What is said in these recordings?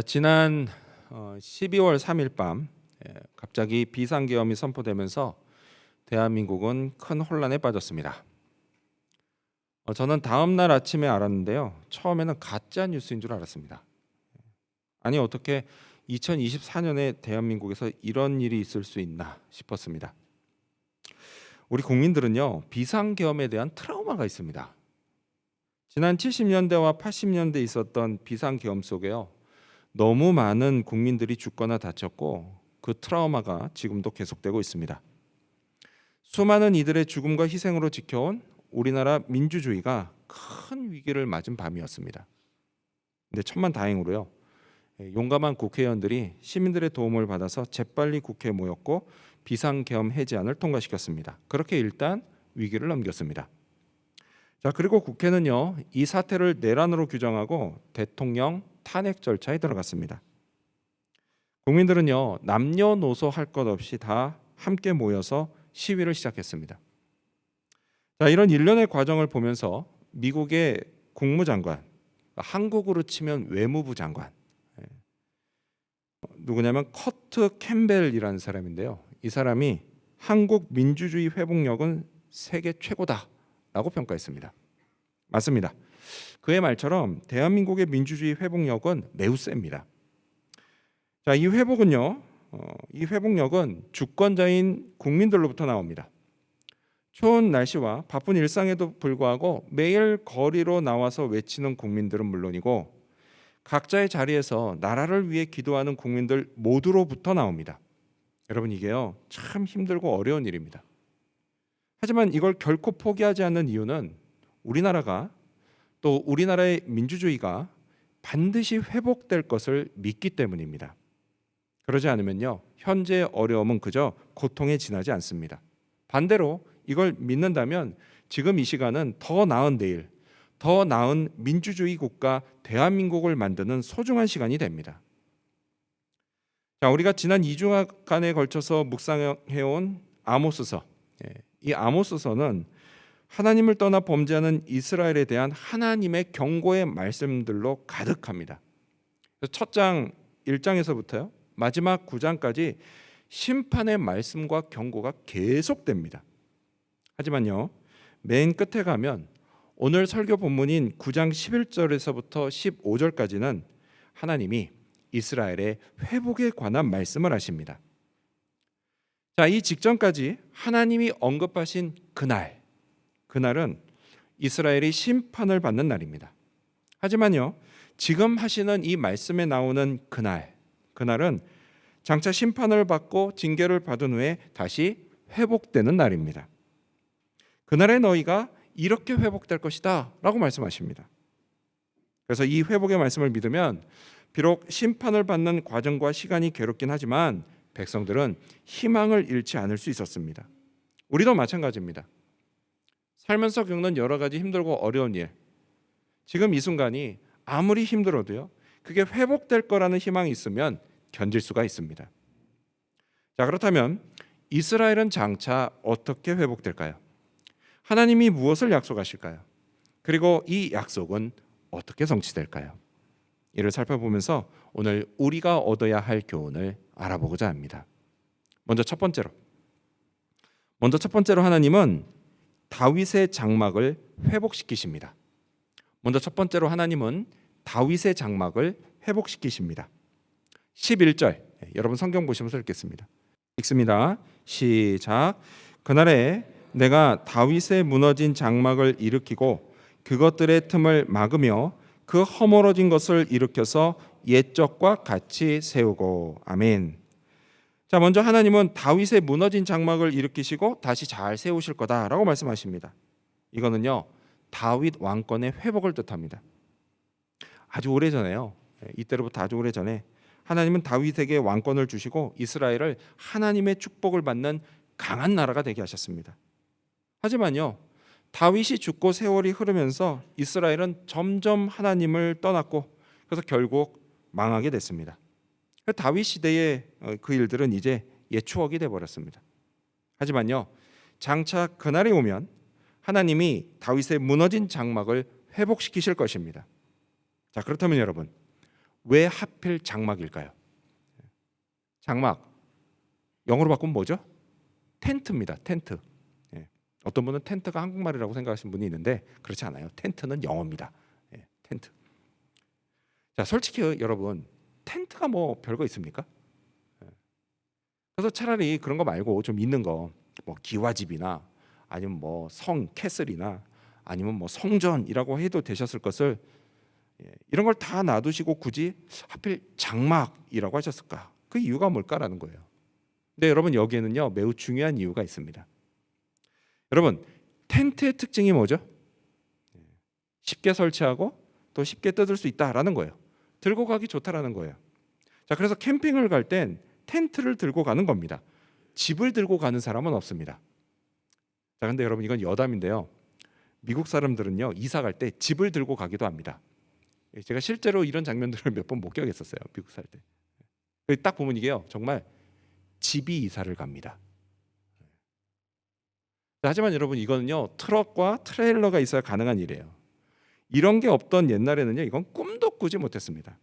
지난 12월 3일 밤 갑자기 비상계엄이 선포되면서 대한민국은 큰 혼란에 빠졌습니다. 저는 다음 날 아침에 알았는데요. 처음에는 가짜 뉴스인 줄 알았습니다. 아니 어떻게 2024년에 대한민국에서 이런 일이 있을 수 있나 싶었습니다. 우리 국민들은요, 비상계엄에 대한 트라우마가 있습니다. 지난 70년대와 80년대 있었던 비상계엄 속에요, 너무 많은 국민들이 죽거나 다쳤고 그 트라우마가 지금도 계속되고 있습니다. 수많은 이들의 죽음과 희생으로 지켜온 우리나라 민주주의가 큰 위기를 맞은 밤이었습니다. 근데 천만다행으로요, 용감한 국회의원들이 시민들의 도움을 받아서 재빨리 국회에 모였고 비상계엄 해제안을 통과시켰습니다. 그렇게 일단 위기를 넘겼습니다. 자, 그리고 국회는요, 이 사태를 내란으로 규정하고 대통령 탄핵 절차에 들어갔습니다. 국민들은요, 남녀노소 할 것 없이 다 함께 모여서 시위를 시작했습니다. 자, 이런 일련의 과정을 보면서 미국의 국무장관, 한국으로 치면 외무부 장관, 누구냐면 커트 캠벨이라는 사람인데요. 이 사람이 한국 민주주의 회복력은 세계 최고다라고 평가했습니다. 맞습니다. 그의 말처럼 대한민국의 민주주의 회복력은 매우 셉니다. 자, 이 회복력은 주권자인 국민들로부터 나옵니다. 추운 날씨와 바쁜 일상에도 불구하고 매일 거리로 나와서 외치는 국민들은 물론이고 각자의 자리에서 나라를 위해 기도하는 국민들 모두로부터 나옵니다. 여러분, 이게요, 참 힘들고 어려운 일입니다. 하지만 이걸 결코 포기하지 않는 이유는 우리나라가, 또 우리나라의 민주주의가 반드시 회복될 것을 믿기 때문입니다. 그러지 않으면요, 현재의 어려움은 그저 고통에 지나지 않습니다. 반대로 이걸 믿는다면 지금 이 시간은 더 나은 내일, 더 나은 민주주의 국가 대한민국을 만드는 소중한 시간이 됩니다. 자, 우리가 지난 2주간에 걸쳐서 묵상해온 아모스서, 이 아모스서는 하나님을 떠나 범죄하는 이스라엘에 대한 하나님의 경고의 말씀들로 가득합니다. 첫 장 1장에서부터요, 마지막 9장까지 심판의 말씀과 경고가 계속됩니다. 하지만요, 맨 끝에 가면 오늘 설교 본문인 9장 11절에서부터 15절까지는 하나님이 이스라엘의 회복에 관한 말씀을 하십니다. 자, 이 직전까지 하나님이 언급하신 그날은 이스라엘이 심판을 받는 날입니다. 하지만요, 지금 하시는 이 말씀에 나오는 그날은 장차 심판을 받고 징계를 받은 후에 다시 회복되는 날입니다. 그날에 너희가 이렇게 회복될 것이다 라고 말씀하십니다. 그래서 이 회복의 말씀을 믿으면 비록 심판을 받는 과정과 시간이 괴롭긴 하지만 백성들은 희망을 잃지 않을 수 있었습니다. 우리도 마찬가지입니다. 살면서 겪는 여러 가지 힘들고 어려운 일, 지금 이 순간이 아무리 힘들어도요, 그게 회복될 거라는 희망이 있으면 견딜 수가 있습니다. 자, 그렇다면 이스라엘은 장차 어떻게 회복될까요? 하나님이 무엇을 약속하실까요? 그리고 이 약속은 어떻게 성취될까요? 이를 살펴보면서 오늘 우리가 얻어야 할 교훈을 알아보고자 합니다. 먼저 첫 번째로 하나님은 다윗의 장막을 회복시키십니다. 하나님은 다윗의 장막을 회복시키십니다. 11절, 여러분 성경 보시면서 읽겠습니다. 읽습니다. 시작. 그날에 내가 다윗의 무너진 장막을 일으키고 그것들의 틈을 막으며 그 허물어진 것을 일으켜서 옛적과 같이 세우고. 아멘. 자, 먼저 하나님은 다윗의 무너진 장막을 일으키시고 다시 잘 세우실 거다라고 말씀하십니다. 이거는요, 다윗 왕권의 회복을 뜻합니다. 아주 오래전에요, 이때로부터 아주 오래전에 하나님은 다윗에게 왕권을 주시고 이스라엘을 하나님의 축복을 받는 강한 나라가 되게 하셨습니다. 하지만요, 다윗이 죽고 세월이 흐르면서 이스라엘은 점점 하나님을 떠났고 그래서 결국 망하게 됐습니다. 다윗 시대의 그 일들은 이제 옛 추억이 되어버렸습니다. 하지만요, 장차 그날이 오면 하나님이 다윗의 무너진 장막을 회복시키실 것입니다. 자, 그렇다면 여러분, 왜 하필 장막일까요? 장막 영어로 바꾸면 뭐죠? 텐트입니다. 텐트. 어떤 분은 텐트가 한국말이라고 생각하시는 분이 있는데 그렇지 않아요. 텐트는 영어입니다. 텐트. 자, 솔직히 여러분, 텐트가 뭐 별거 있습니까? 그래서 차라리 그런 거 말고 좀 있는 거, 뭐 기와집이나 아니면 뭐 성 캐슬이나 아니면 뭐 성전이라고 해도 되셨을 것을 이런 걸 다 놔두시고 굳이 하필 장막이라고 하셨을까? 그 이유가 뭘까라는 거예요. 근데 여러분, 여기에는요 매우 중요한 이유가 있습니다. 여러분, 텐트의 특징이 뭐죠? 쉽게 설치하고 또 쉽게 뜯을 수 있다라는 거예요. 들고 가기 좋다라는 거예요. 자, 그래서 캠핑을 갈 땐 텐트를 들고 가는 겁니다. 집을 들고 가는 사람은 없습니다. 자, 근데 여러분, 이건 여담인데요. 미국 사람들은요 이사 갈 때 집을 들고 가기도 합니다. 제가 실제로 이런 장면들을 몇 번 목격했었어요. 미국 살 때. 딱 보면 이게요 정말 집이 이사를 갑니다. 하지만 여러분, 이거는요 트럭과 트레일러가 있어야 가능한 일이에요. 이런 게 없던 옛날에는요 이건 꿈도 꾸지 못했습니다.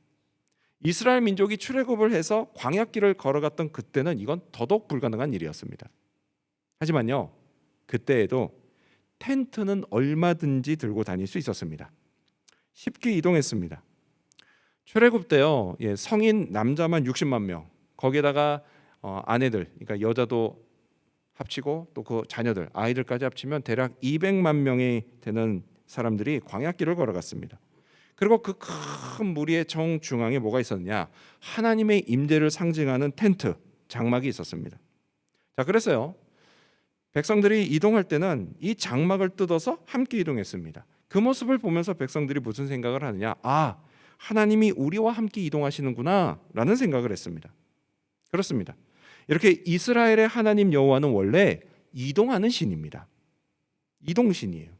이스라엘 민족이 출애굽을 해서 광야길을 걸어갔던 그때는 이건 더더욱 불가능한 일이었습니다. 하지만요 그때에도 텐트는 얼마든지 들고 다닐 수 있었습니다. 쉽게 이동했습니다. 출애굽 때요 성인 남자만 60만 명, 거기에다가 아내들, 그러니까 여자도 합치고 또 그 자녀들, 아이들까지 합치면 대략 200만 명이 되는 사람들이 광야길을 걸어갔습니다. 그리고 그 큰 무리의 정중앙에 뭐가 있었냐? 하나님의 임재를 상징하는 텐트, 장막이 있었습니다. 자, 그래서요 백성들이 이동할 때는 이 장막을 뜯어서 함께 이동했습니다. 그 모습을 보면서 백성들이 무슨 생각을 하느냐? 아, 하나님이 우리와 함께 이동하시는구나 라는 생각을 했습니다. 그렇습니다. 이렇게 이스라엘의 하나님 여호와는 원래 이동하는 신입니다. 이동신이에요.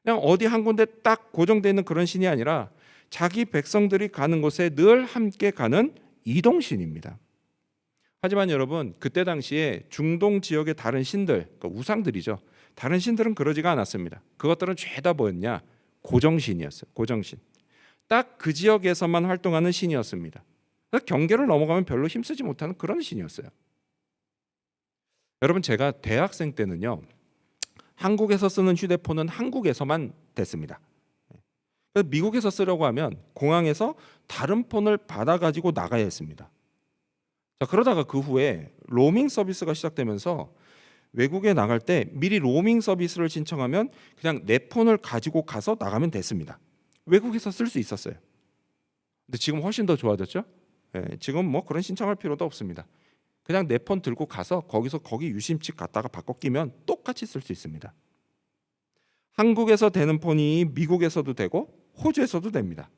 그냥 어디 한 군데 딱 고정되어 있는 그런 신이 아니라 자기 백성들이 가는 곳에 늘 함께 가는 이동신입니다. 하지만 여러분, 그때 당시에 중동 지역의 다른 신들, 그러니까 우상들이죠. 다른 신들은 그러지가 않았습니다. 그것들은 죄다 뭐였냐? 고정신이었어요. 고정신. 딱 그 지역에서만 활동하는 신이었습니다. 그래서 경계를 넘어가면 별로 힘쓰지 못하는 그런 신이었어요. 여러분, 제가 대학생 때는요 한국에서 쓰는 휴대폰은 한국에서만 됐습니다. 그래서 미국에서 쓰려고 하면 공항에서 다른 폰을 받아가지고 나가야 했습니다. 자, 그러다가 그 후에 로밍 서비스가 시작되면서 외국에 나갈 때 미리 로밍 서비스를 신청하면 그냥 내 폰을 가지고 가서 나가면 됐습니다. 외국에서 쓸 수 있었어요. 근데 지금 훨씬 더 좋아졌죠? 지금 뭐 그런 신청할 필요도 없습니다. 그냥 내 폰 들고 가서 거기 유심칩 갖다가 바꿔 끼면 똑같이 쓸 수 있습니다. 한국에서 되는 폰이 미국에서도 되고 호주에서도 됩니다.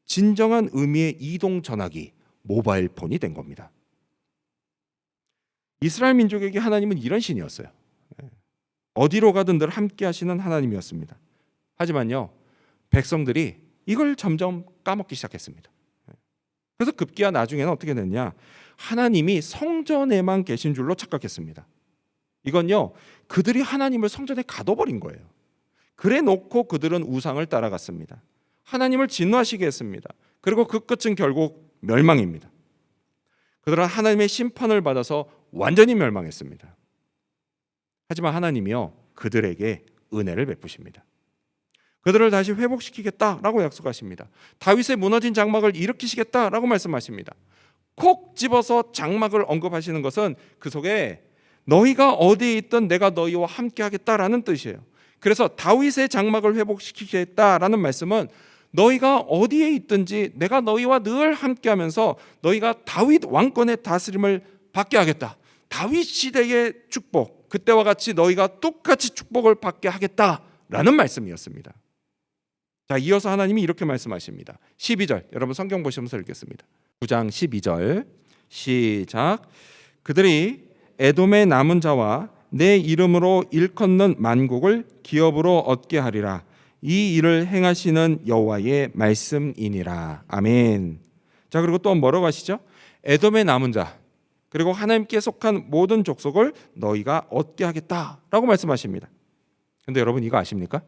진정한 의미의 이동 전화기, 모바일 폰이 된 겁니다. 이스라엘 민족에게 하나님은 이런 신이었어요. 어디로 가든 늘 함께 하시는 하나님이었습니다. 하지만요 백성들이 이걸 점점 까먹기 시작했습니다. 그래서 급기야 나중에는 어떻게 됐냐? 하나님이 성전에만 계신 줄로 착각했습니다. 이건요 그들이 하나님을 성전에 가둬버린 거예요. 그래 놓고 그들은 우상을 따라갔습니다. 하나님을 진노하시게 했습니다. 그리고 그 끝은 결국 멸망입니다. 그들은 하나님의 심판을 받아서 완전히 멸망했습니다. 하지만 하나님이요 그들에게 은혜를 베푸십니다. 그들을 다시 회복시키겠다라고 약속하십니다. 다윗의 무너진 장막을 일으키시겠다라고 말씀하십니다. 콕 집어서 장막을 언급하시는 것은 그 속에 너희가 어디에 있든 내가 너희와 함께 하겠다라는 뜻이에요. 그래서 다윗의 장막을 회복시키겠다라는 말씀은 너희가 어디에 있든지 내가 너희와 늘 함께하면서 너희가 다윗 왕권의 다스림을 받게 하겠다. 다윗 시대의 축복, 그때와 같이 너희가 똑같이 축복을 받게 하겠다라는 말씀이었습니다. 자, 이어서 하나님이 이렇게 말씀하십니다. 12절, 여러분 성경 보시면서 읽겠습니다. 9장 12절 시작. 그들이 에돔의 남은 자와 내 이름으로 일컫는 만국을 기업으로 얻게 하리라. 이 일을 행하시는 여호와의 말씀이니라. 아멘. 자, 그리고 또 뭐라고 하시죠? 에돔의 남은 자, 그리고 하나님께 속한 모든 족속을 너희가 얻게 하겠다라고 말씀하십니다. 근데 여러분 이거 아십니까?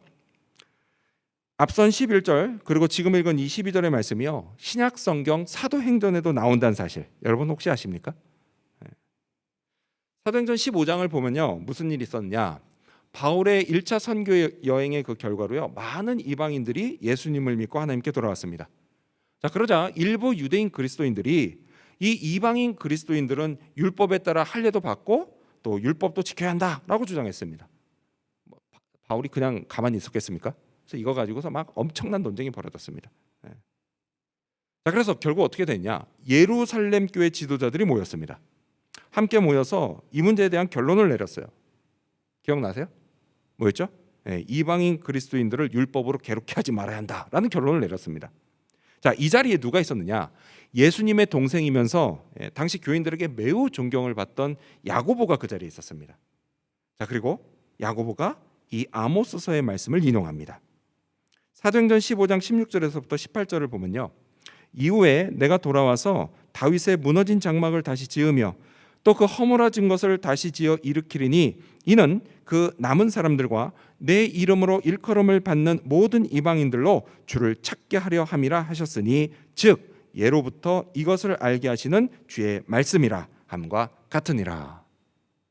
앞선 11절 그리고 지금 읽은 이 12절의 말씀이요, 신약 성경 사도행전에도 나온다는 사실 여러분 혹시 아십니까? 사도행전 15장을 보면요, 무슨 일이 있었냐, 바울의 1차 선교 여행의 그 결과로요, 많은 이방인들이 예수님을 믿고 하나님께 돌아왔습니다. 자, 그러자 일부 유대인 그리스도인들이 이 이방인 그리스도인들은 율법에 따라 할례도 받고 또 율법도 지켜야 한다라고 주장했습니다. 바울이 그냥 가만히 있었겠습니까? 그래서 이거 가지고서 막 엄청난 논쟁이 벌어졌습니다. 자, 그래서 결국 어떻게 됐냐? 예루살렘 교회 지도자들이 모였습니다. 함께 모여서 이 문제에 대한 결론을 내렸어요. 기억나세요? 뭐였죠? 이방인 그리스도인들을 율법으로 괴롭게 하지 말아야 한다라는 결론을 내렸습니다. 자, 이 자리에 누가 있었느냐? 예수님의 동생이면서 당시 교인들에게 매우 존경을 받던 야고보가 그 자리에 있었습니다. 자, 그리고 야고보가 이 아모스서의 말씀을 인용합니다. 사도행전 15장 16절에서부터 18절을 보면요, 이후에 내가 돌아와서 다윗의 무너진 장막을 다시 지으며 또 그 허물어진 것을 다시 지어 일으키리니 이는 그 남은 사람들과 내 이름으로 일컬음을 받는 모든 이방인들로 주를 찾게 하려 함이라 하셨으니 즉 예로부터 이것을 알게 하시는 주의 말씀이라 함과 같으니라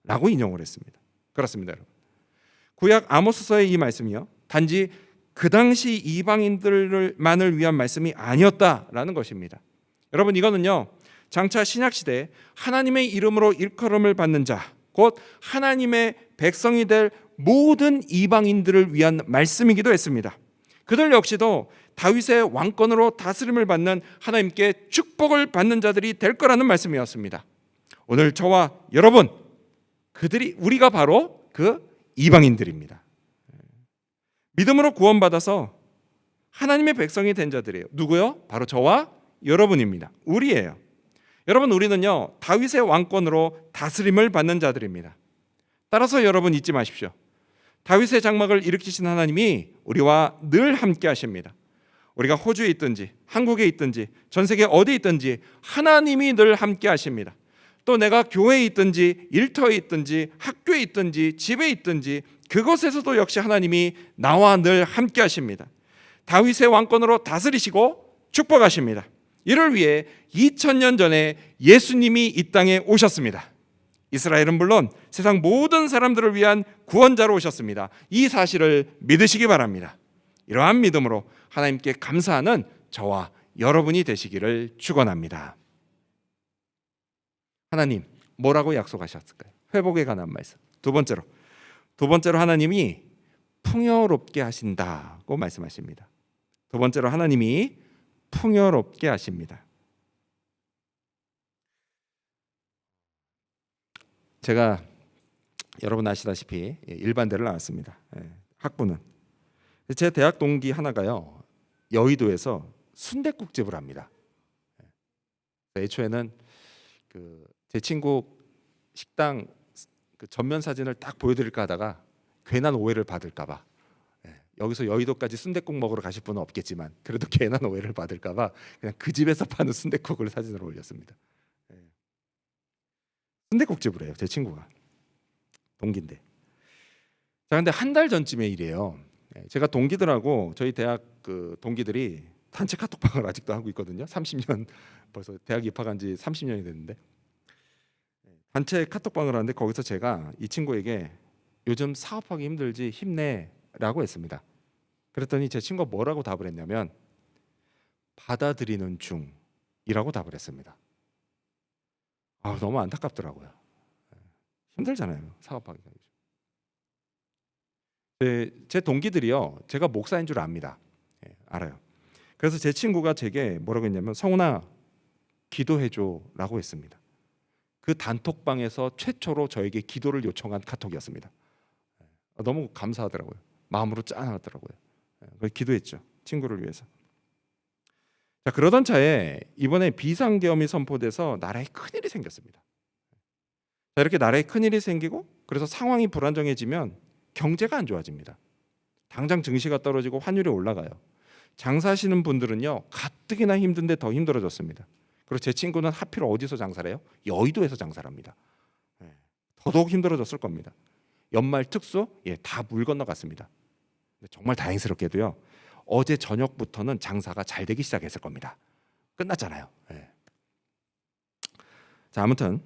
라고 인용을 했습니다. 그렇습니다, 여러분. 구약 아모스서의 이 말씀이요, 단지 그 당시 이방인들만을 위한 말씀이 아니었다라는 것입니다. 여러분, 이거는요, 장차 신약시대에 하나님의 이름으로 일컬음을 받는 자, 곧 하나님의 백성이 될 모든 이방인들을 위한 말씀이기도 했습니다. 그들 역시도 다윗의 왕권으로 다스림을 받는 하나님께 축복을 받는 자들이 될 거라는 말씀이었습니다. 오늘 저와 여러분, 우리가 바로 그 이방인들입니다. 믿음으로 구원받아서 하나님의 백성이 된 자들이에요. 누구요? 바로 저와 여러분입니다. 우리예요. 여러분, 우리는요, 다윗의 왕권으로 다스림을 받는 자들입니다. 따라서 여러분 잊지 마십시오. 다윗의 장막을 일으키신 하나님이 우리와 늘 함께 하십니다. 우리가 호주에 있든지 한국에 있든지 전 세계 어디 있든지 하나님이 늘 함께 하십니다. 또 내가 교회에 있든지 일터에 있든지 학교에 있든지 집에 있든지 그곳에서도 역시 하나님이 나와 늘 함께 하십니다. 다윗의 왕권으로 다스리시고 축복하십니다. 이를 위해 2000년 전에 예수님이 이 땅에 오셨습니다. 이스라엘은 물론 세상 모든 사람들을 위한 구원자로 오셨습니다. 이 사실을 믿으시기 바랍니다. 이러한 믿음으로 하나님께 감사하는 저와 여러분이 되시기를 축원합니다. 하나님 뭐라고 약속하셨을까요? 회복에 관한 말씀. 두 번째로 하나님이 풍요롭게 하신다고 말씀하십니다. 두 번째로 하나님이 풍요롭게 하십니다. 제가 여러분 아시다시피 일반대를 나왔습니다. 학부는 제 대학 동기 하나가요, 여의도에서 순댓국집을 합니다. 애초에는 제 친구 식당 전면 사진을 딱 보여드릴까 하다가 괜한 오해를 받을까봐, 여기서 여의도까지 순댓국 먹으러 가실 분은 없겠지만 그래도 괜한 오해를 받을까봐 그냥 그 집에서 파는 순댓국을 사진으로 올렸습니다. 순댓국집을 해요, 제 친구가. 동기인데. 자, 근데 한 달 전쯤의 일이에요. 제가 동기들하고 저희 대학 동기들이 단체 카톡방을 아직도 하고 있거든요. 30년, 벌써 대학 입학한 지 30년이 됐는데 단체 카톡방을 하는데 거기서 제가 이 친구에게 요즘 사업하기 힘들지 힘내라고 했습니다. 그랬더니 제 친구가 뭐라고 답을 했냐면 받아들이는 중이라고 답을 했습니다. 너무 안타깝더라고요. 힘들잖아요, 사업하기가. 제 동기들이요, 제가 목사인 줄 압니다. 알아요. 그래서 제 친구가 제게 뭐라고 했냐면 성훈아 기도해줘라고 했습니다. 그 단톡방에서 최초로 저에게 기도를 요청한 카톡이었습니다. 너무 감사하더라고요. 마음으로 짠하더라고요. 그래서 기도했죠, 친구를 위해서. 자, 그러던 차에 이번에 비상계엄이 선포돼서 나라에 큰일이 생겼습니다. 자, 이렇게 나라에 큰일이 생기고 그래서 상황이 불안정해지면 경제가 안 좋아집니다. 당장 증시가 떨어지고 환율이 올라가요. 장사하시는 분들은요, 가뜩이나 힘든데 더 힘들어졌습니다. 그리고 제 친구는 하필 어디서 장사를 해요? 여의도에서 장사를 합니다. 더더욱 힘들어졌을 겁니다. 연말 특수, 다 물 건너갔습니다. 정말 다행스럽게도요, 어제 저녁부터는 장사가 잘 되기 시작했을 겁니다. 끝났잖아요. 예. 자, 아무튼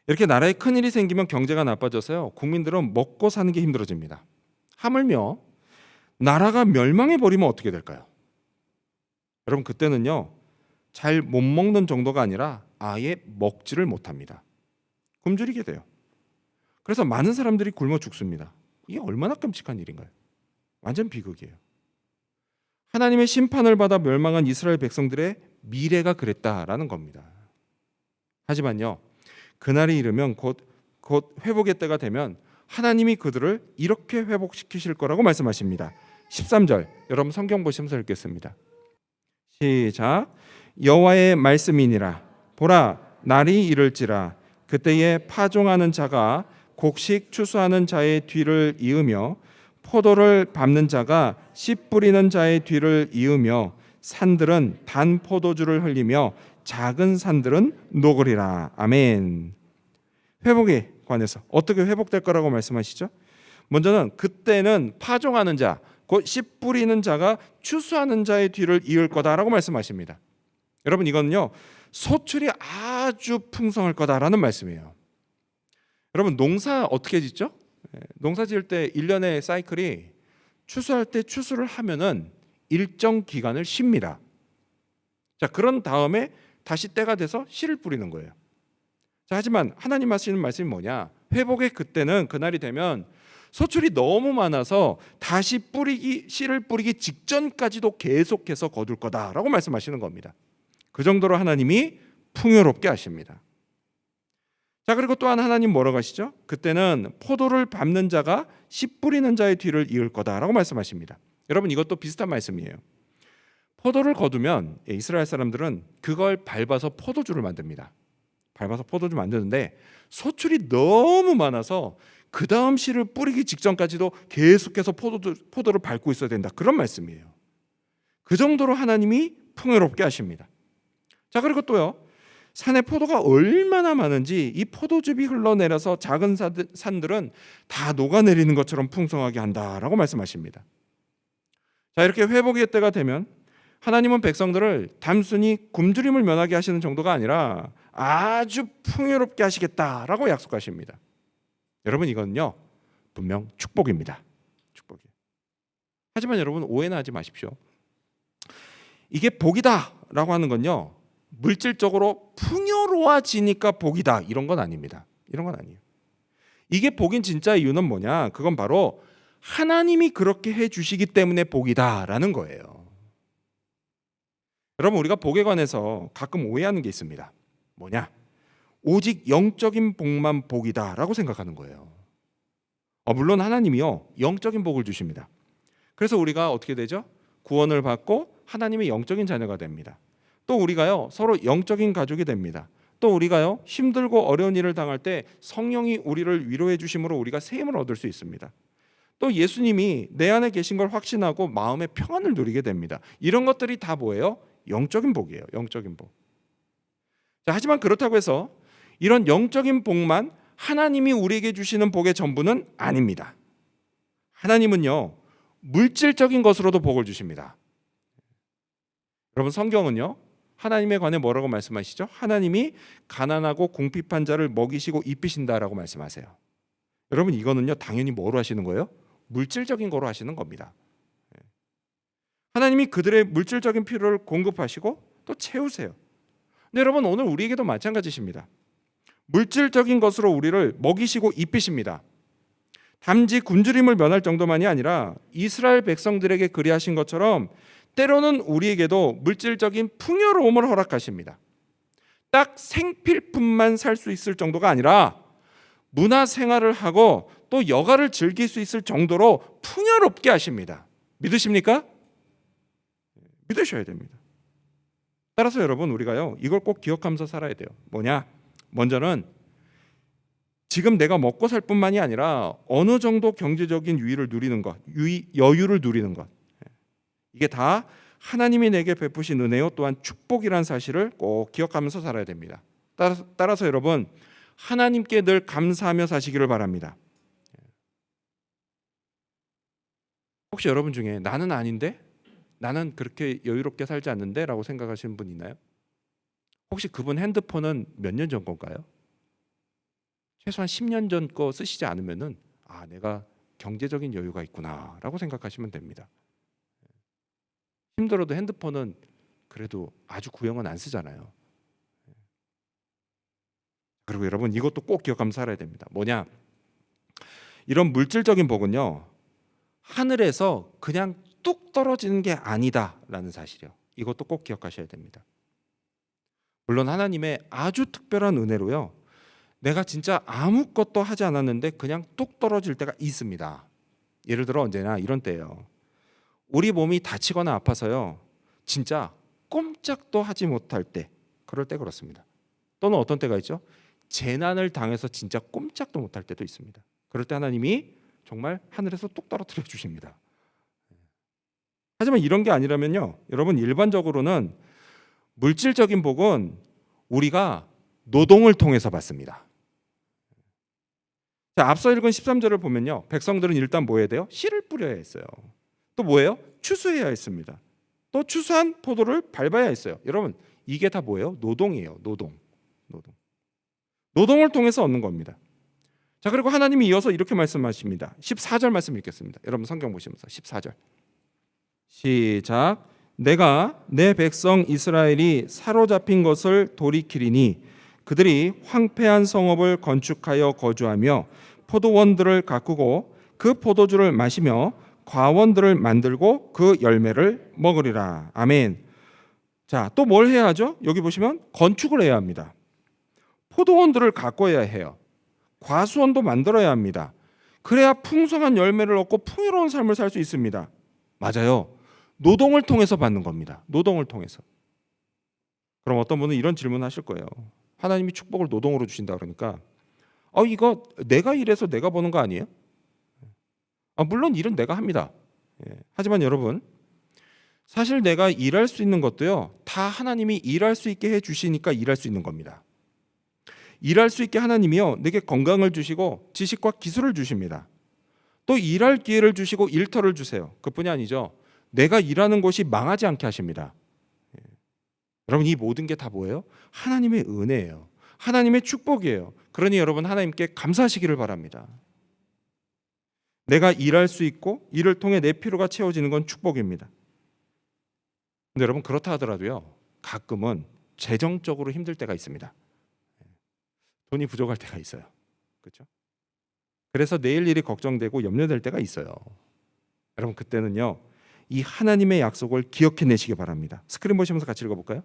이렇게 나라에 큰일이 생기면 경제가 나빠져서요, 국민들은 먹고 사는 게 힘들어집니다. 하물며 나라가 멸망해 버리면 어떻게 될까요? 여러분, 그때는요, 잘 못 먹는 정도가 아니라 아예 먹지를 못합니다. 굶주리게 돼요. 그래서 많은 사람들이 굶어 죽습니다. 이게 얼마나 끔찍한 일인가요? 완전 비극이에요. 하나님의 심판을 받아 멸망한 이스라엘 백성들의 미래가 그랬다라는 겁니다. 하지만요, 그날이 이르면 곧 회복의 때가 되면 하나님이 그들을 이렇게 회복시키실 거라고 말씀하십니다. 13절, 여러분 성경 보시면서 읽겠습니다. 시작. 여호와의 말씀이니라. 보라, 날이 이를지라. 그때에 파종하는 자가 곡식 추수하는 자의 뒤를 이으며 포도를 밟는 자가 씨 뿌리는 자의 뒤를 이으며 산들은 단 포도주를 흘리며 작은 산들은 녹으리라. 아멘. 회복에 관해서 어떻게 회복될 거라고 말씀하시죠? 먼저는 그때는 파종하는 자, 곧 씨 뿌리는 자가 추수하는 자의 뒤를 이을 거다라고 말씀하십니다. 여러분, 이거는요, 소출이 아주 풍성할 거다라는 말씀이에요. 여러분, 농사 어떻게 짓죠? 농사 지을 때 1년의 사이클이 추수할 때 추수를 하면은 일정 기간을 쉽니다. 자, 그런 다음에 다시 때가 돼서 씨를 뿌리는 거예요. 자, 하지만 하나님 하시는 말씀이 뭐냐? 회복의 그때는, 그날이 되면 소출이 너무 많아서 다시 씨를 뿌리기 직전까지도 계속해서 거둘 거다라고 말씀하시는 겁니다. 그 정도로 하나님이 풍요롭게 하십니다. 자, 그리고 또한 하나님 뭐라고 하시죠? 그때는 포도를 밟는 자가 씨 뿌리는 자의 뒤를 이을 거다라고 말씀하십니다. 여러분, 이것도 비슷한 말씀이에요. 포도를 거두면 이스라엘 사람들은 그걸 밟아서 포도주를 만듭니다. 밟아서 포도주 만드는데 소출이 너무 많아서 그 다음 씨를 뿌리기 직전까지도 계속해서 포도를 밟고 있어야 된다, 그런 말씀이에요. 그 정도로 하나님이 풍요롭게 하십니다. 자, 그리고 또요, 산에 포도가 얼마나 많은지 이 포도즙이 흘러내려서 작은 산들은 다 녹아내리는 것처럼 풍성하게 한다라고 말씀하십니다. 자, 이렇게 회복의 때가 되면 하나님은 백성들을 단순히 굶주림을 면하게 하시는 정도가 아니라 아주 풍요롭게 하시겠다라고 약속하십니다. 여러분, 이건요, 분명 축복입니다. 축복이에요. 하지만 여러분, 오해는 하지 마십시오. 이게 복이다라고 하는 건요, 물질적으로 풍요로워지니까 복이다, 이런 건 아닙니다. 이런 건 아니에요. 이게 복인 진짜 이유는 뭐냐? 그건 바로 하나님이 그렇게 해주시기 때문에 복이다라는 거예요. 여러분, 우리가 복에 관해서 가끔 오해하는 게 있습니다. 뭐냐? 오직 영적인 복만 복이다라고 생각하는 거예요. 물론 하나님이요, 영적인 복을 주십니다. 그래서 우리가 어떻게 되죠? 구원을 받고 하나님의 영적인 자녀가 됩니다. 또 우리가요, 서로 영적인 가족이 됩니다. 또 우리가요, 힘들고 어려운 일을 당할 때 성령이 우리를 위로해 주심으로 우리가 새 힘을 얻을 수 있습니다. 또 예수님이 내 안에 계신 걸 확신하고 마음의 평안을 누리게 됩니다. 이런 것들이 다 뭐예요? 영적인 복이에요. 영적인 복. 자, 하지만 그렇다고 해서 이런 영적인 복만 하나님이 우리에게 주시는 복의 전부는 아닙니다. 하나님은요, 물질적인 것으로도 복을 주십니다. 여러분, 성경은요, 하나님에 관해 뭐라고 말씀하시죠? 하나님이 가난하고 궁핍한 자를 먹이시고 입히신다라고 말씀하세요. 여러분, 이거는요, 당연히 뭐로 하시는 거예요? 물질적인 거로 하시는 겁니다. 하나님이 그들의 물질적인 필요를 공급하시고 또 채우세요. 근데 여러분, 오늘 우리에게도 마찬가지십니다. 물질적인 것으로 우리를 먹이시고 입히십니다. 단지 굶주림을 면할 정도만이 아니라 이스라엘 백성들에게 그리하신 것처럼 때로는 우리에게도 물질적인 풍요로움을 허락하십니다. 딱 생필품만 살 수 있을 정도가 아니라 문화생활을 하고 또 여가를 즐길 수 있을 정도로 풍요롭게 하십니다. 믿으십니까? 믿으셔야 됩니다. 따라서 여러분, 우리가요, 이걸 꼭 기억하면서 살아야 돼요. 뭐냐? 먼저는 지금 내가 먹고 살 뿐만이 아니라 어느 정도 경제적인 유의를 누리는 것, 여유를 누리는 것, 이게 다 하나님이 내게 베푸신 은혜요, 또한 축복이라는 사실을 꼭 기억하면서 살아야 됩니다. 따라서 여러분, 하나님께 늘 감사하며 사시기를 바랍니다. 혹시 여러분 중에 나는 아닌데 나는 그렇게 여유롭게 살지 않는데 라고 생각하시는 분 있나요? 혹시 그분 핸드폰은 몇 년 전 건가요? 최소한 10년 전 거 쓰시지 않으면은 내가 경제적인 여유가 있구나 라고 생각하시면 됩니다. 힘들어도 핸드폰은 그래도 아주 구형은 안 쓰잖아요. 그리고 여러분 이것도 꼭 기억하면서 살아야 됩니다. 뭐냐? 이런 물질적인 복은요, 하늘에서 그냥 뚝 떨어지는 게 아니다라는 사실이요. 이것도 꼭 기억하셔야 됩니다. 물론 하나님의 아주 특별한 은혜로요, 내가 진짜 아무것도 하지 않았는데 그냥 뚝 떨어질 때가 있습니다. 예를 들어 언제나 이런 때예요. 우리 몸이 다치거나 아파서요, 진짜 꼼짝도 하지 못할 때, 그럴 때 그렇습니다. 또는 어떤 때가 있죠? 재난을 당해서 진짜 꼼짝도 못할 때도 있습니다. 그럴 때 하나님이 정말 하늘에서 뚝 떨어뜨려 주십니다. 하지만 이런 게 아니라면요, 여러분 일반적으로는 물질적인 복은 우리가 노동을 통해서 받습니다. 자, 앞서 읽은 13절을 보면요, 백성들은 일단 뭐 해야 돼요? 씨를 뿌려야 했어요. 또 뭐예요? 추수해야 했습니다. 또 추수한 포도를 밟아야 했어요. 여러분 이게 다 뭐예요? 노동이에요. 노동을 통해서 얻는 겁니다. 자, 그리고 하나님이 이어서 이렇게 말씀하십니다. 14절 말씀 읽겠습니다. 여러분 성경 보시면서 14절 시작. 내가 내 백성 이스라엘이 사로잡힌 것을 돌이키리니 그들이 황폐한 성읍을 건축하여 거주하며 포도원들을 가꾸고 그 포도주를 마시며 과원들을 만들고 그 열매를 먹으리라. 아멘. 자, 또 뭘 해야 하죠? 여기 보시면 건축을 해야 합니다. 포도원들을 가꿔야 해요. 과수원도 만들어야 합니다. 그래야 풍성한 열매를 얻고 풍요로운 삶을 살 수 있습니다. 맞아요. 노동을 통해서 받는 겁니다. 노동을 통해서. 그럼 어떤 분은 이런 질문을 하실 거예요. 하나님이 축복을 노동으로 주신다 그러니까 이거 내가 일해서 내가 버는 거 아니에요? 물론 일은 내가 합니다. 하지만 여러분, 사실 내가 일할 수 있는 것도요, 다 하나님이 일할 수 있게 해주시니까 일할 수 있는 겁니다. 일할 수 있게 하나님이요, 내게 건강을 주시고 지식과 기술을 주십니다. 또 일할 기회를 주시고 일터를 주세요. 그뿐이 아니죠, 내가 일하는 곳이 망하지 않게 하십니다. 여러분 이 모든 게 다 뭐예요? 하나님의 은혜예요. 하나님의 축복이에요. 그러니 여러분 하나님께 감사하시기를 바랍니다. 내가 일할 수 있고 일을 통해 내 필요가 채워지는 건 축복입니다. 근데 여러분 그렇다 하더라도요, 가끔은 재정적으로 힘들 때가 있습니다. 돈이 부족할 때가 있어요. 그렇죠? 그래서 내일 일이 걱정되고 염려될 때가 있어요. 여러분 그때는요, 이 하나님의 약속을 기억해내시기 바랍니다. 스크린 보시면서 같이 읽어볼까요?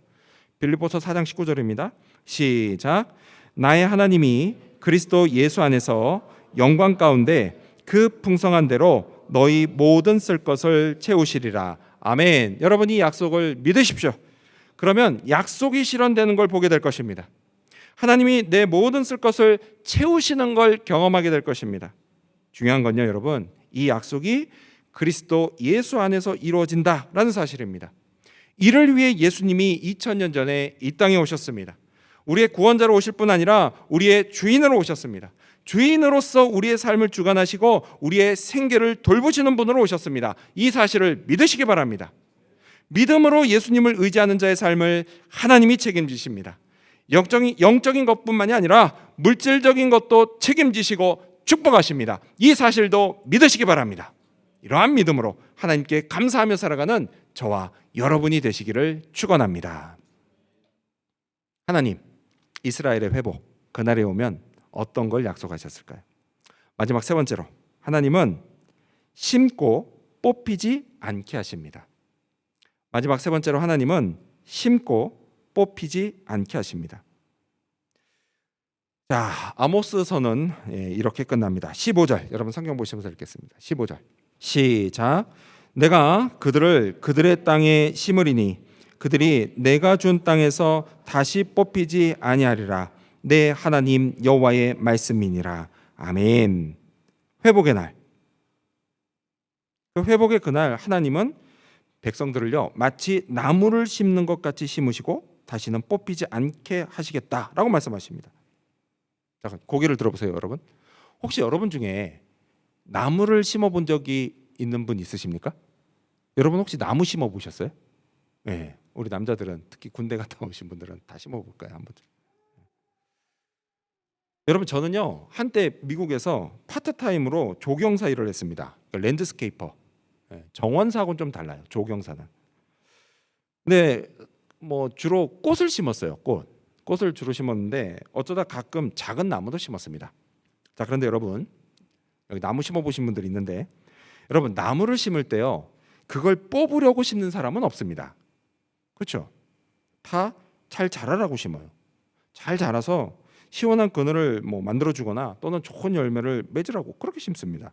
빌립보서 4장 19절입니다. 시작. 나의 하나님이 그리스도 예수 안에서 영광 가운데 그 풍성한 대로 너희 모든 쓸 것을 채우시리라. 아멘. 여러분 이 약속을 믿으십시오. 그러면 약속이 실현되는 걸 보게 될 것입니다. 하나님이 내 모든 쓸 것을 채우시는 걸 경험하게 될 것입니다. 중요한 건요, 여러분, 이 약속이 그리스도 예수 안에서 이루어진다라는 사실입니다. 이를 위해 예수님이 2000년 전에 이 땅에 오셨습니다. 우리의 구원자로 오실 뿐 아니라 우리의 주인으로 오셨습니다. 주인으로서 우리의 삶을 주관하시고 우리의 생계를 돌보시는 분으로 오셨습니다. 이 사실을 믿으시기 바랍니다. 믿음으로 예수님을 의지하는 자의 삶을 하나님이 책임지십니다. 영적인 것뿐만이 아니라 물질적인 것도 책임지시고 축복하십니다. 이 사실도 믿으시기 바랍니다. 이러한 믿음으로 하나님께 감사하며 살아가는 저와 여러분이 되시기를 축원합니다. 하나님, 이스라엘의 회복, 그날에 오면 어떤 걸 약속하셨을까요? 마지막 세 번째로, 하나님은 심고 뽑히지 않게 하십니다. 마지막 세 번째로, 하나님은 심고 뽑히지 않게 하십니다. 자, 아모스서는 이렇게 끝납니다. 15절, 여러분 성경 보시면서 읽겠습니다. 15절 시작. 내가 그들을 그들의 땅에 심으리니 그들이 내가 준 땅에서 다시 뽑히지 아니하리라. 내 하나님 여호와의 말씀이니라. 아멘. 회복의 날, 그 회복의 그날 하나님은 백성들을요, 마치 나무를 심는 것 같이 심으시고 다시는 뽑히지 않게 하시겠다라고 말씀하십니다. 자, 고개를 들어보세요, 여러분. 혹시 여러분 중에 나무를 심어본 적이 있는 분 있으십니까? 여러분 혹시 나무 심어 보셨어요? 네, 우리 남자들은 특히 군대 갔다 오신 분들은 다 심어 볼까요? 한번. 여러분 저는요 한때 미국에서 파트타임으로 조경사 일을 했습니다. 그러니까 랜드스케이퍼. 정원사하고는 좀 달라요. 조경사는. 근데 뭐 주로 꽃을 심었어요. 꽃을 주로 심었는데 어쩌다 가끔 작은 나무도 심었습니다. 자, 그런데 여러분 여기 나무 심어 보신 분들 있는데 여러분 나무를 심을 때요 그걸 뽑으려고 심는 사람은 없습니다. 그렇죠? 다 잘 자라라고 심어요. 잘 자라서 시원한 그늘을 뭐 만들어주거나 또는 좋은 열매를 맺으라고 그렇게 심습니다.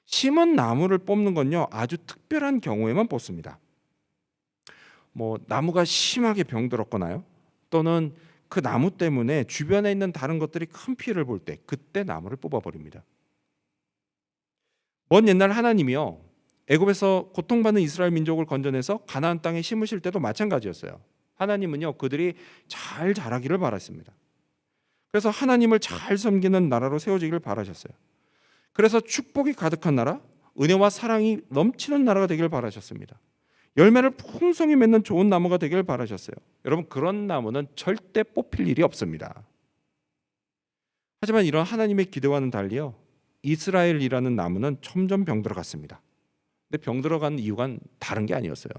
심은 나무를 뽑는 건요 아주 특별한 경우에만 뽑습니다. 뭐 나무가 심하게 병들었거나요, 또는 그 나무 때문에 주변에 있는 다른 것들이 큰 피해를 볼 때 그때 나무를 뽑아버립니다. 먼 옛날 하나님이요 애굽에서 고통받는 이스라엘 민족을 건져내서 가나안 땅에 심으실 때도 마찬가지였어요. 하나님은요 그들이 잘 자라기를 바랐습니다. 그래서 하나님을 잘 섬기는 나라로 세워지기를 바라셨어요. 그래서 축복이 가득한 나라, 은혜와 사랑이 넘치는 나라가 되기를 바라셨습니다. 열매를 풍성히 맺는 좋은 나무가 되기를 바라셨어요. 여러분 그런 나무는 절대 뽑힐 일이 없습니다. 하지만 이런 하나님의 기대와는 달리요 이스라엘이라는 나무는 점점 병들어갔습니다. 근데 병들어간 이유가 다른 게 아니었어요.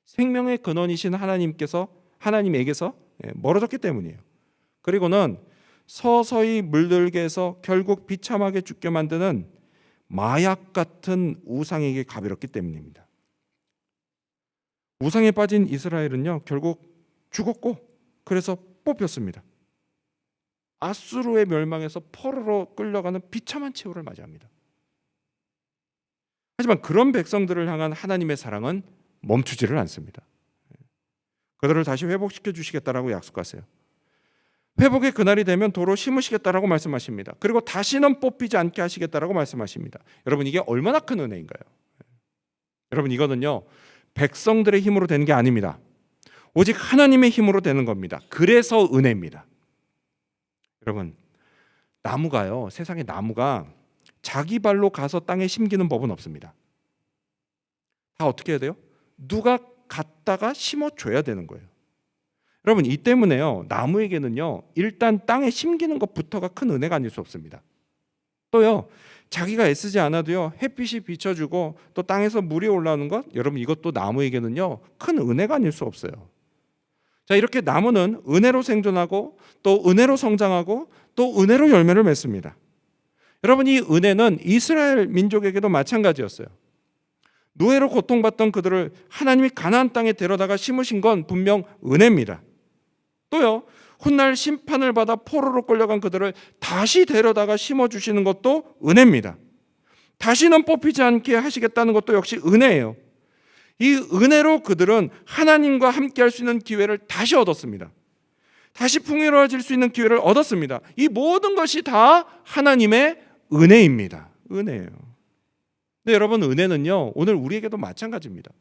생명의 근원이신 하나님에게서 멀어졌기 때문이에요. 그리고는 서서히 물들게 해서 결국 비참하게 죽게 만드는 마약 같은 우상에게 가버렸기 때문입니다. 우상에 빠진 이스라엘은요 결국 죽었고 그래서 뽑혔습니다. 아수르의 멸망에서 포로로 끌려가는 비참한 최후를 맞이합니다. 하지만 그런 백성들을 향한 하나님의 사랑은 멈추지를 않습니다. 그들을 다시 회복시켜 주시겠다라고 약속하세요. 회복의 그날이 되면 도로 심으시겠다라고 말씀하십니다. 그리고 다시는 뽑히지 않게 하시겠다라고 말씀하십니다. 여러분 이게 얼마나 큰 은혜인가요? 여러분 이거는요 백성들의 힘으로 되는 게 아닙니다. 오직 하나님의 힘으로 되는 겁니다. 그래서 은혜입니다. 여러분 나무가요 세상에 나무가 자기 발로 가서 땅에 심기는 법은 없습니다. 다 어떻게 해야 돼요? 누가 갖다가 심어줘야 되는 거예요. 여러분 이 때문에요 나무에게는요 일단 땅에 심기는 것부터가 큰 은혜가 아닐 수 없습니다. 또요 자기가 애쓰지 않아도요 햇빛이 비춰주고 또 땅에서 물이 올라오는 것, 여러분 이것도 나무에게는요 큰 은혜가 아닐 수 없어요. 자, 이렇게 나무는 은혜로 생존하고 또 은혜로 성장하고 또 은혜로 열매를 맺습니다. 여러분 이 은혜는 이스라엘 민족에게도 마찬가지였어요. 노예로 고통받던 그들을 하나님이 가나안 땅에 데려다가 심으신 건 분명 은혜입니다. 또요 훗날 심판을 받아 포로로 끌려간 그들을 다시 데려다가 심어주시는 것도 은혜입니다. 다시는 뽑히지 않게 하시겠다는 것도 역시 은혜예요. 이 은혜로 그들은 하나님과 함께 할 수 있는 기회를 다시 얻었습니다. 다시 풍요로워질 수 있는 기회를 얻었습니다. 이 모든 것이 다 하나님의 은혜입니다. 은혜예요. 근데 여러분 은혜는요 오늘 우리에게도 마찬가지입니다.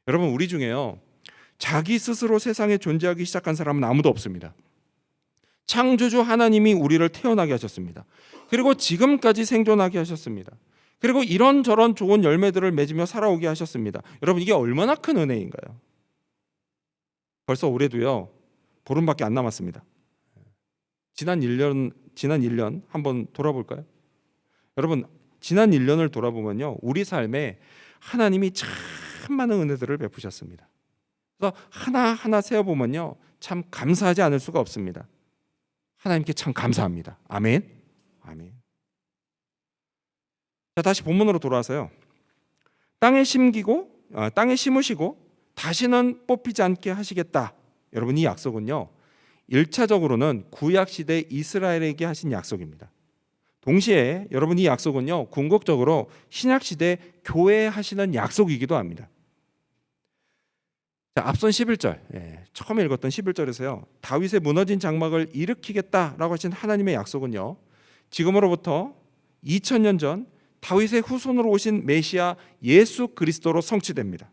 여러분 우리 중에요 자기 스스로 세상에 존재하기 시작한 사람은 아무도 없습니다. 창조주 하나님이 우리를 태어나게 하셨습니다. 그리고 지금까지 생존하게 하셨습니다. 그리고 이런저런 좋은 열매들을 맺으며 살아오게 하셨습니다. 여러분 이게 얼마나 큰 은혜인가요? 벌써 올해도요 보름밖에 안 남았습니다. 지난 1년 한번 돌아볼까요? 여러분 지난 1년을 돌아보면요 우리 삶에 하나님이 참 많은 은혜들을 베푸셨습니다. 그래서 하나하나 세어보면요 참 감사하지 않을 수가 없습니다. 하나님께 참 감사합니다. 아멘. 아멘. 자, 다시 본문으로 돌아와서요 땅에 심으시고 다시는 뽑히지 않게 하시겠다. 여러분 이 약속은요 1차적으로는 구약시대 이스라엘에게 하신 약속입니다. 동시에 여러분 이 약속은요 궁극적으로 신약시대 교회에 하시는 약속이기도 합니다. 자, 앞선 11절 처음에 읽었던 11절에서요 다윗의 무너진 장막을 일으키겠다라고 하신 하나님의 약속은요 지금으로부터 2000년 전 다윗의 후손으로 오신 메시아 예수 그리스도로 성취됩니다.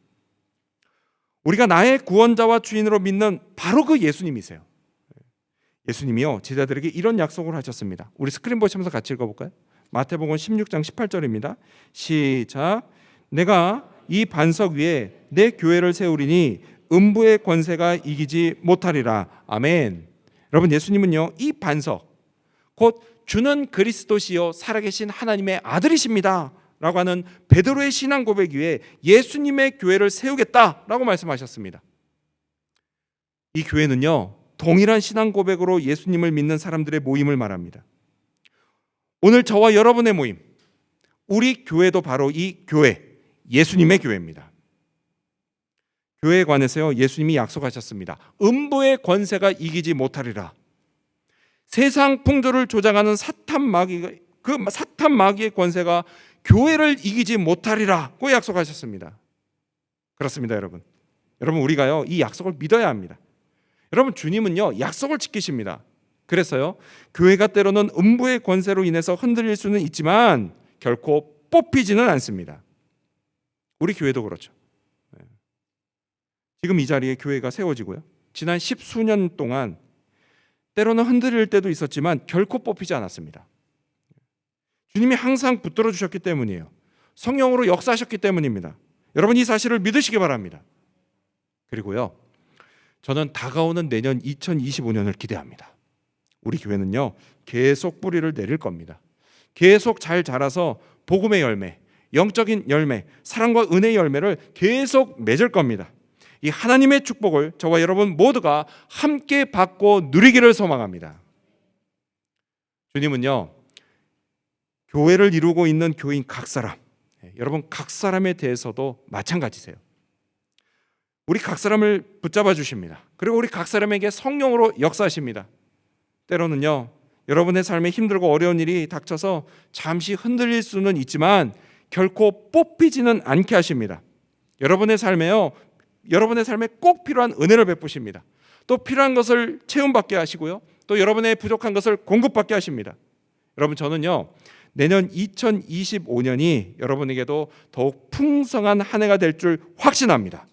우리가 나의 구원자와 주인으로 믿는 바로 그 예수님이세요. 예수님이요 제자들에게 이런 약속을 하셨습니다. 우리 스크린 보시면서 같이 읽어볼까요? 마태복음 16장 18절입니다. 시작. 내가 이 반석 위에 내 교회를 세우리니 음부의 권세가 이기지 못하리라. 아멘. 여러분, 예수님은요, 이 반석, 곧 주는 그리스도시요 살아계신 하나님의 아들이십니다 라고 하는 베드로의 신앙 고백 위에 예수님의 교회를 세우겠다라고 말씀하셨습니다. 이 교회는요, 동일한 신앙 고백으로 예수님을 믿는 사람들의 모임을 말합니다. 오늘 저와 여러분의 모임, 우리 교회도 바로 이 교회, 예수님의 교회입니다. 교회에 관해서요, 예수님이 약속하셨습니다. 음부의 권세가 이기지 못하리라. 세상 풍조를 조장하는 사탄 마귀의 권세가 교회를 이기지 못하리라고 약속하셨습니다. 그렇습니다, 여러분. 여러분, 우리가요, 이 약속을 믿어야 합니다. 여러분, 주님은요, 약속을 지키십니다. 그래서요, 교회가 때로는 음부의 권세로 인해서 흔들릴 수는 있지만 결코 뽑히지는 않습니다. 우리 교회도 그렇죠. 지금 이 자리에 교회가 세워지고요, 지난 10수년 동안 때로는 흔들릴 때도 있었지만 결코 뽑히지 않았습니다. 주님이 항상 붙들어 주셨기 때문이에요. 성령으로 역사하셨기 때문입니다. 여러분, 이 사실을 믿으시기 바랍니다. 그리고요, 저는 다가오는 내년 2025년을 기대합니다. 우리 교회는요, 계속 뿌리를 내릴 겁니다. 계속 잘 자라서 복음의 열매, 영적인 열매, 사랑과 은혜의 열매를 계속 맺을 겁니다. 이 하나님의 축복을 저와 여러분 모두가 함께 받고 누리기를 소망합니다. 주님은요, 교회를 이루고 있는 교인 각 사람, 여러분 각 사람에 대해서도 마찬가지세요. 우리 각 사람을 붙잡아 주십니다. 그리고 우리 각 사람에게 성령으로 역사하십니다. 때로는요, 여러분의 삶에 힘들고 어려운 일이 닥쳐서 잠시 흔들릴 수는 있지만 결코 뽑히지는 않게 하십니다. 여러분의 삶에 꼭 필요한 은혜를 베푸십니다. 또 필요한 것을 채움받게 하시고요, 또 여러분의 부족한 것을 공급받게 하십니다. 여러분, 저는요, 내년 2025년이 여러분에게도 더욱 풍성한 한 해가 될 줄 확신합니다.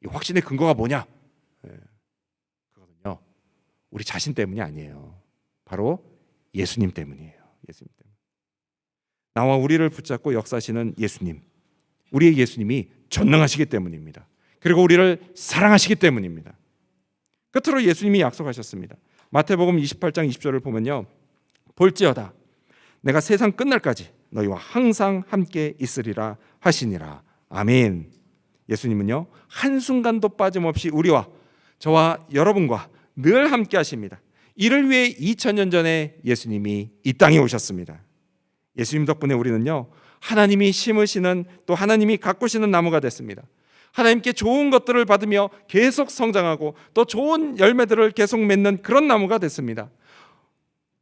이 확신의 근거가 뭐냐? 그거는요, 우리 자신 때문이 아니에요. 바로 예수님 때문이에요. 예수님 때문. 나와 우리를 붙잡고 역사하시는 예수님, 우리의 예수님이 전능하시기 때문입니다. 그리고 우리를 사랑하시기 때문입니다. 끝으로 예수님이 약속하셨습니다. 마태복음 28장 20절을 보면요, 볼지어다 내가 세상 끝날까지 너희와 항상 함께 있으리라 하시니라. 아멘. 예수님은요, 한순간도 빠짐없이 우리와, 저와 여러분과 늘 함께 하십니다. 이를 위해 2000년 전에 예수님이 이 땅에 오셨습니다. 예수님 덕분에 우리는요, 하나님이 심으시는, 또 하나님이 가꾸시는 나무가 됐습니다. 하나님께 좋은 것들을 받으며 계속 성장하고 또 좋은 열매들을 계속 맺는 그런 나무가 됐습니다.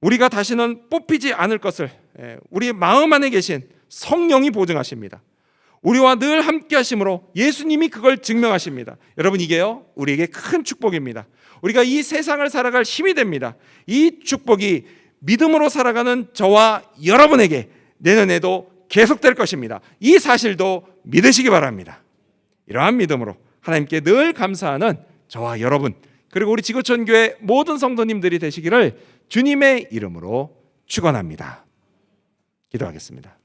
우리가 다시는 뽑히지 않을 것을 우리 마음 안에 계신 성령이 보증하십니다. 우리와 늘 함께 하심으로 예수님이 그걸 증명하십니다. 여러분, 이게요, 우리에게 큰 축복입니다. 우리가 이 세상을 살아갈 힘이 됩니다. 이 축복이 믿음으로 살아가는 저와 여러분에게 내년에도 계속될 것입니다. 이 사실도 믿으시기 바랍니다. 이러한 믿음으로 하나님께 늘 감사하는 저와 여러분, 그리고 우리 지구촌교회 모든 성도님들이 되시기를 주님의 이름으로 축원합니다. 기도하겠습니다.